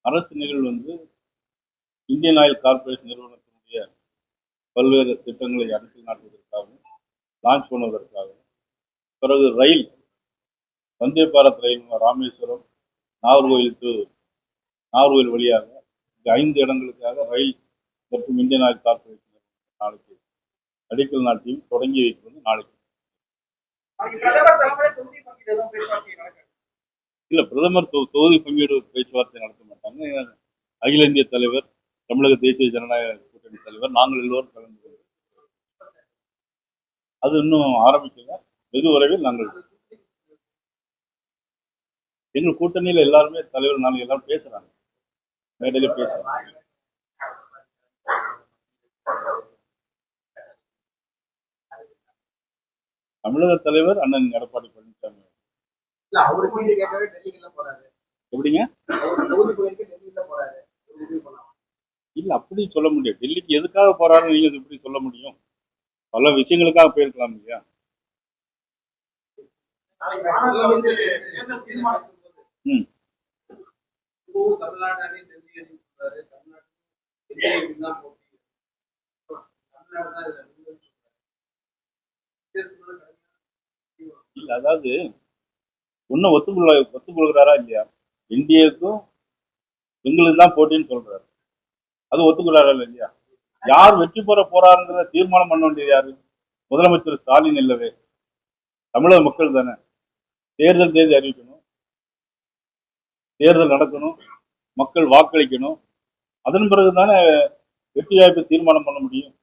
அரசு நிகழ்வு Indian oil corporation நிறுவனத்தினுடைய பல்வேறு திட்டங்களை அடிக்கல் நாட்டுவதற்காகவும் லான்ச் பண்ணுவதற்காகவும், பிறகு ரயில் வந்தே பாரத் ரயில் ராமேஸ்வரம் நாகர்கோவில் வழியாக 5 இடங்களுக்காக ரயில் மற்றும் இந்தியன் ஆயில் கார்பரேஷன் நாளைக்கு அடிக்கல் நாட்டியும் தொடங்கி வைப்பது நாளைக்கு. இல்ல, பிரதமர் தொகுதி பங்கீடு பேச்சுவார்த்தை நடத்த மாட்டாங்க. அகில இந்திய தலைவர், தமிழக தேசிய ஜனநாயக கூட்டணி தலைவர், நாங்கள் எல்லோரும் கலந்து கொள்வோம். அது இன்னும் ஆரம்பிக்கல. வெகு விரைவில் நாங்கள் எங்கள் கூட்டணியில எல்லாருமே தலைவர் நாங்கள் எல்லாரும் பேசுறாங்க, மேடையில பேசுறாங்க. தமிழக தலைவர் அண்ணன் எடப்பாடி பழனிசாமி. எப்படிங்க? இல்ல, அப்படி சொல்ல முடியும். டெல்லிக்கு எதுக்காக போறாரு நீங்க எப்படி சொல்ல முடியும்? பல விஷயங்களுக்காக போயிருக்கலாம் இல்லையா? இல்ல, அதாவது ஒன்னும் ஒத்துக்கொள்கிறாரா இல்லையா? இந்தியாவுக்கும் எங்களுக்கு தான் போட்டின்னு சொல்றாரு. அது ஒத்துக்கிறாரா இல்லையா? யார் வெற்றி பெற போறாருங்கிறத தீர்மானம் பண்ண வேண்டியது யாரு? முதலமைச்சர் ஸ்டாலின் இல்லவே, தமிழக மக்கள் தானே. தேர்தல் தேதி அறிவிக்கணும், தேர்தல் நடக்கணும், மக்கள் வாக்களிக்கணும். அதன் பிறகு தானே வெற்றி வாய்ப்பை தீர்மானம் பண்ண முடியும்.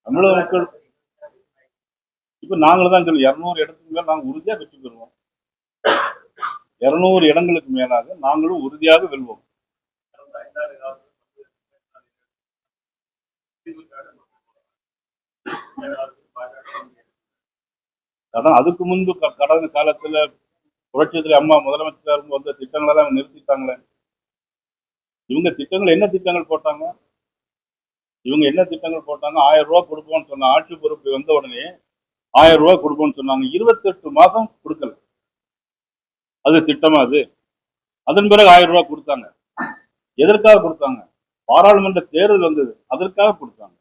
தமிழக மக்கள் இப்ப நாங்களும் தான் சொல்லி 200 இடத்துக்கு மேல நாங்கள் உறுதியா வெற்றி பெறுவோம். 200 இடங்களுக்கு மேலாக நாங்களும் உறுதியாக வெல்வோம். அதான் அதுக்கு முன்பு கடந்த காலத்துல புரட்சியத்துல அம்மா முதலமைச்சராக இருந்து வந்த திட்டங்களை அவங்க நிறுத்திட்டாங்களே. இவங்க திட்டங்கள் என்ன திட்டங்கள் போட்டாங்க? 1000 ரூபாய் கொடுப்போம்னு சொன்ன ஆட்சி பொறுப்பு வந்த உடனே 1000 ரூபாய் கொடுப்போம்னு சொன்னாங்க. 28 மாசம் கொடுக்கல. அது திட்டமா? அது அதன் பிறகு 1000 ரூபாய் கொடுத்தாங்க. எதற்காக கொடுத்தாங்க? பாராளுமன்ற தேர்தல் வந்தது, அதற்காக கொடுத்தாங்க.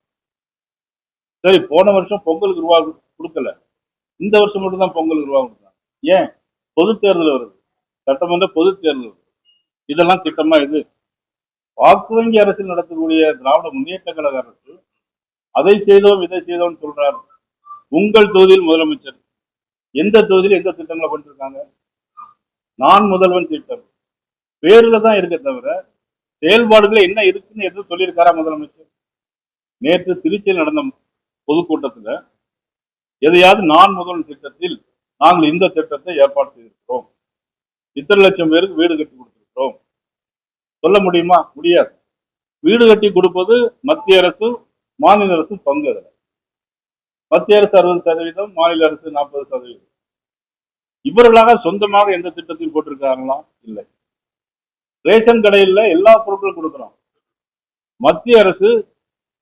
சரி, போன வருஷம் பொங்கலுக்கு ரூபா கொடுக்கல, இந்த வருஷம் மட்டும் தான் பொங்கலுக்கு ரூபா கொடுத்தாங்க. ஏன்? பொது தேர்தல் வருது, சட்டமன்ற பொது தேர்தல் வருது. இதெல்லாம் திட்டமா? இது வாக்கு வங்கி அரசில் நடத்தக்கூடிய திராவிட முன்னேற்ற கழக அரசு அதை செய்தோம் இதை செய்தோம் சொல்றாரு. உங்கள் தொகுதியில் முதலமைச்சர் எந்த தொகுதியில் எந்த திட்டங்களை பண்ணிருக்காங்க? நான் முதல்வன் திட்டம் பேர்ல தான் இருக்க தவிர செயல்பாடுகள் என்ன இருக்குன்னு எதுவும் சொல்லியிருக்காரா முதலமைச்சர்? நேற்று திருச்சியில் நடந்த பொதுக்கூட்டத்துல எதையாவது நான் முதல்வன் திட்டத்தில் நாங்கள் இந்த திட்டத்தை ஏற்பாடு செய்திருக்கிறோம், இத்தனை லட்சம் பேருக்கு வீடு கட்டி கொடுத்திருக்கிறோம் சொல்ல முடியுமா? முடியாது. வீடு கட்டி கொடுப்பது மத்திய அரசு, மாநில அரசு பங்கு. அதில் மத்திய அரசு 60%, மாநில அரசு 40%. இவர்களாக சொந்தமாக எந்த திட்டத்தையும் போட்டிருக்காங்களா? இல்லை. ரேஷன் கடையில் எல்லா பொருட்களும் கொடுக்கிறோம். மத்திய அரசு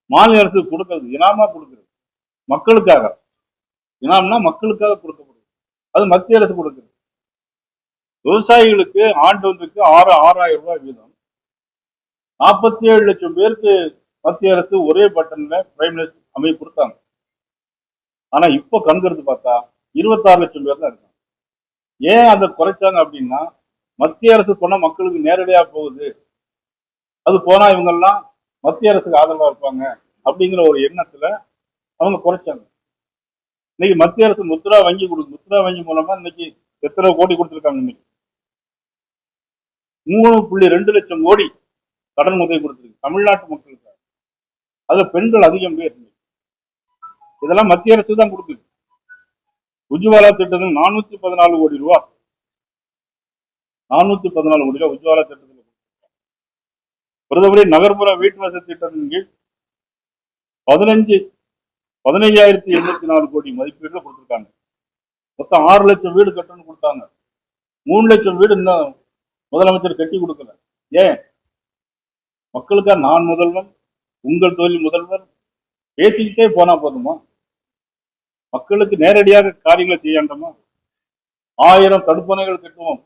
மாநில அரசு கொடுக்கிறது, இனாமா கொடுக்கிறது, மக்களுக்காக. இனாம்னா மக்களுக்காக கொடுக்கப்படுது, அது மத்திய அரசு கொடுக்கிறது. விவசாயிகளுக்கு ஆண்டு ஒன்றுக்கு 6000 ரூபாய் வீதம் 47 லட்சம் பேருக்கு மத்திய அரசு ஒரே பட்டன்ல பிரைம் மினிஸ்டர் அமைப்பு கொடுத்தாங்க. ஆனா இப்ப கண்கருத்து பார்த்தா 26 லட்சம் பேர் தான் இருக்காங்க. ஏன் அதை குறைச்சாங்க அப்படின்னா, மத்திய அரசு போனா மக்களுக்கு நேரடியா போகுது, அது போனா இவங்கெல்லாம் மத்திய அரசுக்கு ஆதரவா இருப்பாங்க அப்படிங்கிற ஒரு எண்ணத்துல அவங்க குறைச்சாங்க. இன்னைக்கு மத்திய அரசு முத்ரா வங்கி மூலமா இன்னைக்கு எத்தனை கோடி கொடுத்திருக்காங்க? இன்னைக்கு 3.2 லட்சம் கோடி கடன் உதவி கொடுத்திருக்கு தமிழ்நாட்டு மக்களுக்கு. அதுல பெண்கள் அதிகம் பேர். இதெல்லாம் மத்திய அரசு தான் கொடுக்குது. உஜ்வாலா திட்டத்தில் 414 கோடி ரூபாய், 414 கோடி ரூபாய் உஜ்வாலா திட்டத்தில். பிரதமரின் நகர்ப்புற வீட்டு வசதி திட்டத்தின் கீழ் 15,804 கோடி மதிப்பீடுல கொடுத்திருக்காங்க. மொத்தம் 6 லட்சம் வீடு கட்டணும்னு கொடுத்தாங்க. 3 லட்சம் வீடு இன்னும் முதலமைச்சர் கட்டி கொடுக்கல. ஏன்? மக்களுக்காக நான் முதல்வன், உங்கள் தொழில் முதல்வர் பேசிக்கிட்டே போனா போதுமா? மக்களுக்கு நேரடியாக காரியங்களை செய்ய வேண்டாமா? 1000 தடுப்பணைகள் கட்டுவோம்,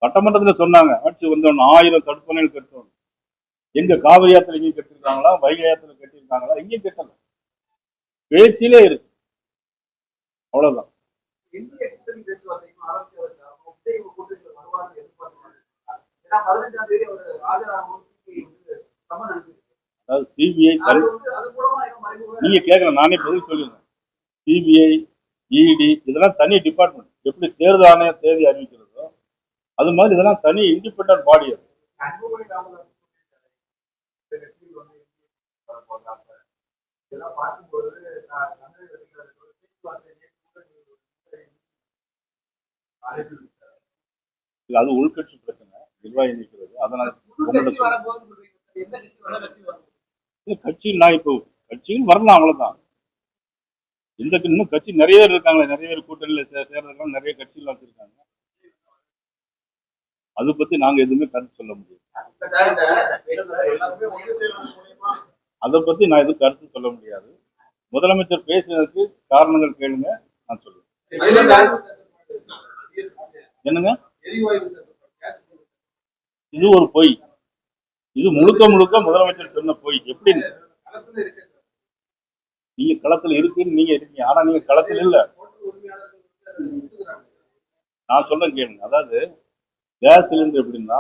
சட்டமன்றத்துல சொன்னாங்க ஆட்சி வந்தோம் 1000 தடுப்பணைகள் கட்டணும். எங்க காவிரி ஆத்துல எங்கேயும் கட்டிருக்காங்களா, வைகை ஆத்துல கட்டியிருக்காங்களா? எங்கேயும் கட்டல. பேச்சிலே இருக்கு. அவ்வளவுதான். அதாவது சிபிஐ நீங்க கேட்கல, நானே பதில் சொல்லிடுறேன். சிபிஐ, இடி இதெல்லாம் தனி டிபார்ட்மெண்ட். எப்படி தேர்தல் ஆணையம் தேதி அறிவிக்கிறதோ அது மாதிரி இதெல்லாம் தனி இண்டிபெண்டன்ட் பாடி. அது அது உள்கட்சி பிரச்சனை, நிர்வாகி நிற்கிறது. அதனால கட்சியில் நான் இப்போ கட்சியில் வரலாம், அவ்வளவுதான். இந்த இன்னும் கட்சி நிறைய பேர் இருக்காங்க, நிறைய பேர் கூட்டணியில சேர்றதுலாம் நிறைய கட்சிகள் வச்சிருக்காங்க. அதை பத்தி நாங்க எதுவுமே கருத்து சொல்ல முடியாது. அதை பத்தி நான் எதுவும் கருத்து சொல்ல முடியாது. முதலமைச்சர் பேசுறதுக்கு காரணங்கள் கேளுங்க, நான் சொல்லுவேன். என்னங்க, இது ஒரு பொய். இது முழுக்க முழுக்க முதலமைச்சர் சொன்ன பொய். எப்படி நீங்க களத்துல இருக்குன்னு நீங்க இருக்கீங்க, ஆனா நீங்க களத்தில் இல்ல. நான் சொல்றேன் கேளுங்க. அதாவது கேஸ் சிலிண்டர் எப்படின்னா,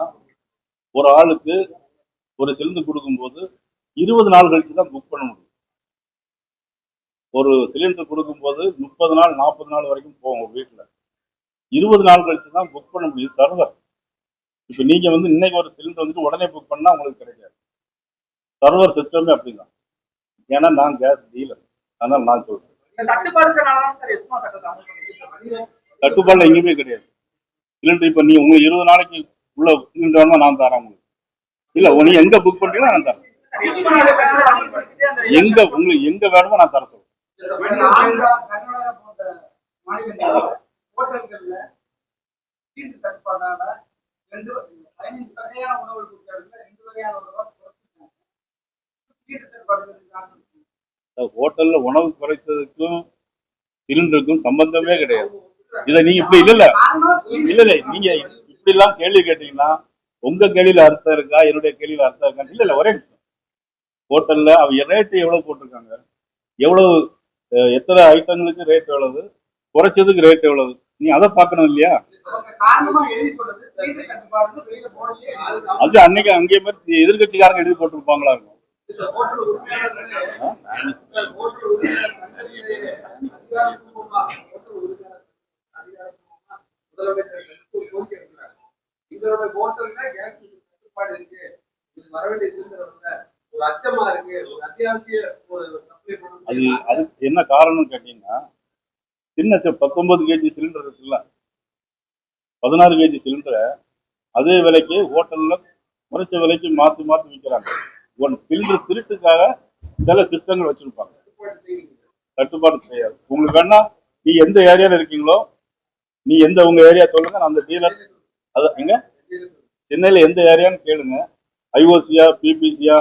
ஒரு ஆளுக்கு ஒரு சிலிண்டர் கொடுக்கும்போது 20 நாள் கழிச்சு தான் புக் பண்ண முடியும். ஒரு சிலிண்டர் கொடுக்கும்போது 30 நாள் 40 நாள் வரைக்கும் போகும் ஒரு வீட்டுல. 20 நாள் கழிச்சு தான் புக் பண்ண முடியும் சர்வர். இப்ப நீங்க வந்து இன்னைக்கு ஒரு சிலிண்டர் வந்துட்டு உடனே புக் பண்ணா உங்களுக்கு கிடைக்காது. சர்வர் சிஸ்டமே அப்படிதான். ஏன்னா நான் கேஸ் டீலர், அதனால நான் சொல்றேன். கட்டுப்பாடுல எங்கேயுமே கிடையாது. சிலிண்டர் இப்ப நீ உங்களுக்கு 20 நாளைக்கு உள்ள சிலிண்டர் வேணுமா நான் தரேன் உங்களுக்கு. இல்ல நீ எங்க புக் பண்றீங்களோ நான் தரேன். எங்க உங்களுக்கு எங்க வேணுமோ நான் தர சொல்றேன். ஹோட்டல்ல உணவு குறைச்சதுக்கும் சிலிண்டருக்கும் சம்பந்தமே கிடையாது. இதை நீங்க இப்படி இல்ல நீங்க இப்படி எல்லாம் கேள்வி கேட்டீங்கன்னா உங்க கேள்வியில அர்த்தம் இருக்கா, என்னுடைய கேள்வியில அர்த்தம் இருக்கா? இல்ல ஒரே நிமிஷம். ஹோட்டல்ல அவங்க ரேட்டு எவ்வளவு போட்டிருக்காங்க, எவ்வளவு எத்தனை ஐட்டங்களுக்கு ரேட் எவ்வளவு, குறைச்சதுக்கு ரேட் எவ்வளவு, நீ அதை பார்க்கணும் இல்லையா? அது அன்னைக்கு அங்கேயே மாதிரி எதிர்கட்சிக்காரங்க எழுதி போட்டிருப்பாங்களா இருக்கும். அது அதுக்கு என்ன காரணம் கேட்டீங்கன்னா, சின்ன 19 கேஜி சிலிண்டர் இருக்குல்ல, 16 கேஜி சிலிண்டரை அதே விலைக்கு ஹோட்டல்ல குறைச்ச விலைக்கு மாத்தி விற்கிறாங்க. சிலிண்டர் திருட்டுக்காக சில சிஸ்டங்கள் வச்சிருப்பாங்க. கட்டுப்பாடு கிடையாது. உங்களுக்கு வேணா நீ எந்த ஏரியால இருக்கீங்களோ, நீ உங்க ஏரியா சொல்லுங்க, நான் அந்த டீலர். அது எங்க சென்னையில எந்த ஏரியான்னு கேளுங்க, ஐஓசியா பிபிசியா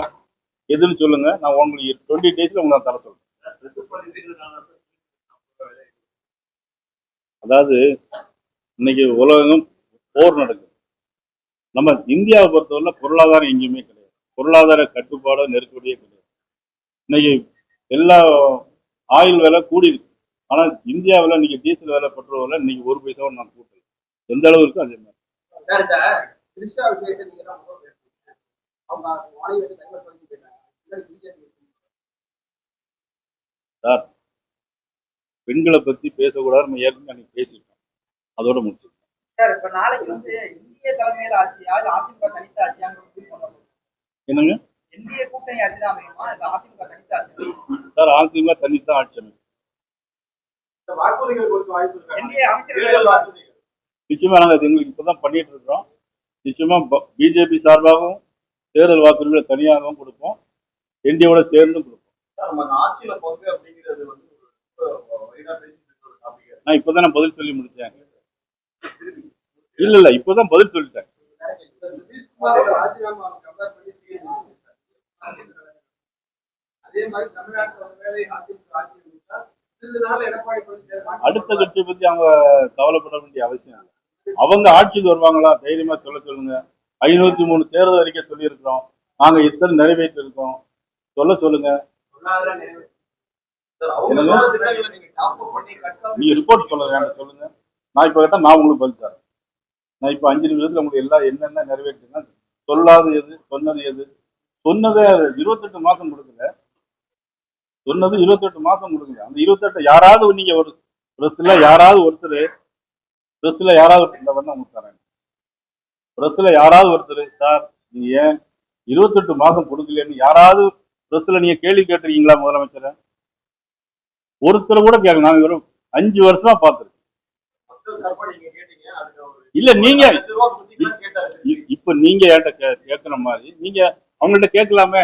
எதுன்னு சொல்லுங்க, நான் உங்களுக்கு 20 டேஸ்ல உங்களுக்கு தர சொல்றேன். அதாவது இன்னைக்கு உலகம் போர் நடக்குது. நம்ம இந்தியாவை பொறுத்தவரை பொருளாதாரம் எங்கேயுமே கிடையாது. பொருளாதார கட்டுப்பாடு நெருக்கடியே கிடையாது. இன்னைக்கு எல்லா ஆயில் விலை கூடி இருக்கு. ஆனா இந்தியாவில் இன்னைக்கு டீசல் விலை, பெட்ரோல் விலை இன்னைக்கு 1 பைசாவும் நான் கூட்டல. எந்த அளவு இருக்கு அதே மாதிரி. சார், பெண்களை பத்தி பேசக்கூடாது, நம்ம ஏற்கனவே அன்னைக்கு பேசிட்டோம், அதோட முடிச்சிருக்கோம். என்னங்க சார், அதிமுக தனித்தான் ஆட்சி அமைக்கும். நிச்சயமா நாங்க எங்களுக்கு இப்பதான் பண்ணிட்டு இருக்கிறோம். நிச்சயமா பிஜேபி சார்பாகவும் தேர்தல் வாக்குறுதிகளை தனியாகவும் கொடுப்போம், என்டியோட சேர்ந்தும் கொடுப்போம். நான் இப்பதான் பதில் சொல்லி முடிச்சேன். இல்ல இப்பதான் பதில் சொல்லிட்டேன். அடுத்த கட்சியை பத்தி அவங்க கவலைப்பட வேண்டிய அவசியம் இல்லை. அவங்க ஆட்சிக்கு வருவாங்களா? தைரியமா சொல்லுங்க. 503 தேர்தல் அறிக்கை சொல்லியிருக்கிறோம். நாங்க இத்தனை நிறைவேற்றி இருக்கோம். சொல்லுங்க. நீங்க ரிப்போர்ட் சொல்லுங்க. நான் இப்ப கேட்டா நான் உங்களுக்கு பதில் தரேன். நான் இப்ப 5 நிமிஷத்துல உங்களுக்கு எல்லாம் என்னென்ன நிறைவேற்றுங்க. சொல்லாத எது, சொன்னது எது? சொன்னதை 28 மாசம் கொடுக்கல. சொன்னது 28 மாசம் கொடுக்கல. அந்த 28 யாராவது நீங்க ஒரு பிரஸ்ல யாராவது இந்த பண்ண உங்களுக்கு தரேன். பிரஸ்ல யாராவது ஒருத்தர் சார் நீங்க ஏன் 28 மாசம் கொடுக்கலன்னு யாராவது பிரஸ்ல நீங்க கேள்வி கேட்டிருக்கீங்களா முதலமைச்சரை? ஒருத்தர் கூட கேட்கல. நாங்க வெறும் 5 வருஷமா பார்த்திருக்கோம். இல்ல நீங்க இப்ப நீங்க என்கிட்ட கேட்கிற மாதிரி நீங்க அவங்கள்ட்ட கேட்கலாமே.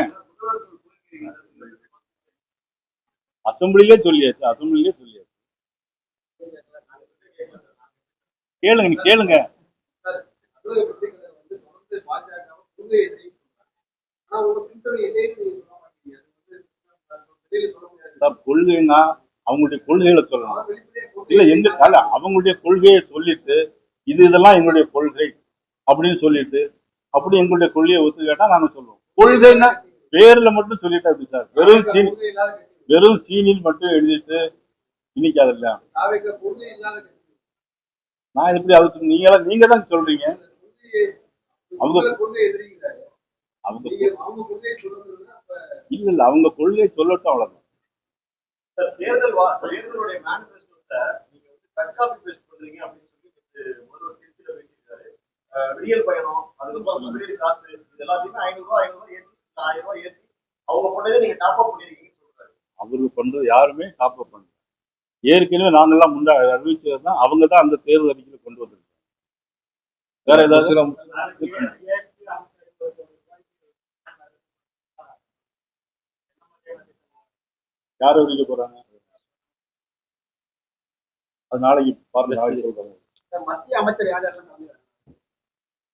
அசம்பிளிலே சொல்லியாச்சு. கேளுங்க. கொள்கைன்னா அவங்களுடைய கொள்கைகளை சொல்லணும். இல்ல அவங்களுடைய கொள்கையை சொல்லிட்டு இதெல்லாம் எங்களுடைய கொள்கை அப்படின்னு சொல்லிட்டு அப்படி எங்களுடைய கொள்கையை ஒத்து கேட்டா நாங்க சொல்லுவோம். கொள்கைன்னா பேர்ல மட்டும் சொல்லிட்டா எப்படி சார்? வெறும் சீனில் மட்டும் எழுதிட்டு இன்னைக்கு அதில்ல நான் எப்படி அதுக்கு நீங்க தான் சொல்றீங்க. அவங்க இல்ல அவங்க கொள்கையை சொல்லட்டும் அவ்வளவுதான். தேர்தலுடைய மேனிஃபெஸ்டோல நீங்க கட் காப்பி பேஸ்ட் பண்றீங்க அப்படின்னு சொல்லி முதல்வர் திருச்சியில பேசியிருக்காரு. விடியல் பயணம், அதுக்கப்புறம் முதலீடு காசு இது எல்லாத்தையுமே 500 ஏற்றி 1000 ஏற்றி அவங்க கொண்டதே நீங்க டாப் அப் பண்ணிருக்கீங்கன்னு சொல்றாரு. அவருக்கு பண்றது யாருமே டாப் அப் பண்ணல. ஏற்கனவே நாங்கெல்லாம் முன்னாடி அறிவிச்சதுதான் அவங்க தான் அந்த தேர்தல் அறிக்கையில கொண்டு வந்திருக்காங்க. வேற ஏதாவது யார் அறிவிக்க போறாங்க? அது நாளைக்கு பாருங்க. மத்திய அமைச்சர் யார்